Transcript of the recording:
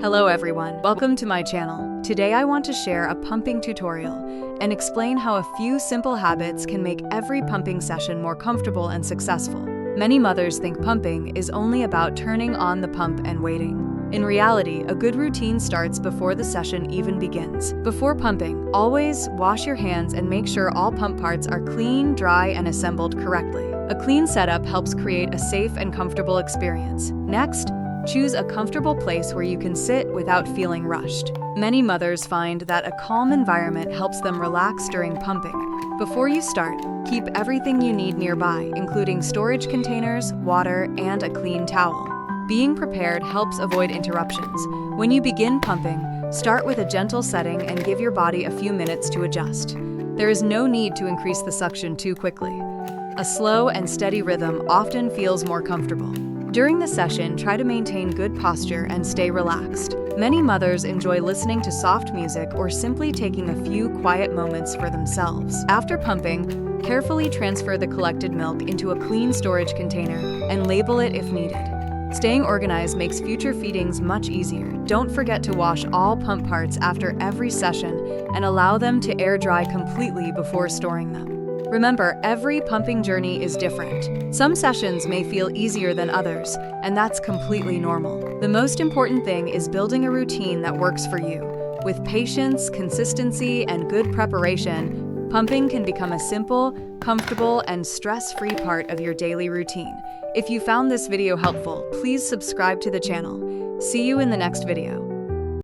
Hello everyone, welcome to my channel. Today I want to share a pumping tutorial and explain how a few simple habits can make every pumping session more comfortable and successful. Many mothers think pumping is only about turning on the pump and waiting. In reality, a good routine starts before the session even begins. Before pumping, always wash your hands and make sure all pump parts are clean, dry, and assembled correctly. A clean setup helps create a safe and comfortable experience. Next, choose a comfortable place where you can sit without feeling rushed. Many mothers find that a calm environment helps them relax during pumping. Before you start, keep everything you need nearby, including storage containers, water, and a clean towel. Being prepared helps avoid interruptions. When you begin pumping, start with a gentle setting and give your body a few minutes to adjust. There is no need to increase the suction too quickly. A slow and steady rhythm often feels more comfortable. During the session, try to maintain good posture and stay relaxed. Many mothers enjoy listening to soft music or simply taking a few quiet moments for themselves. After pumping, carefully transfer the collected milk into a clean storage container and label it if needed. Staying organized makes future feedings much easier. Don't forget to wash all pump parts after every session and allow them to air dry completely before storing them. Remember, every pumping journey is different. Some sessions may feel easier than others, and that's completely normal. The most important thing is building a routine that works for you. With patience, consistency, and good preparation, pumping can become a simple, comfortable, and stress-free part of your daily routine. If you found this video helpful, please subscribe to the channel. See you in the next video.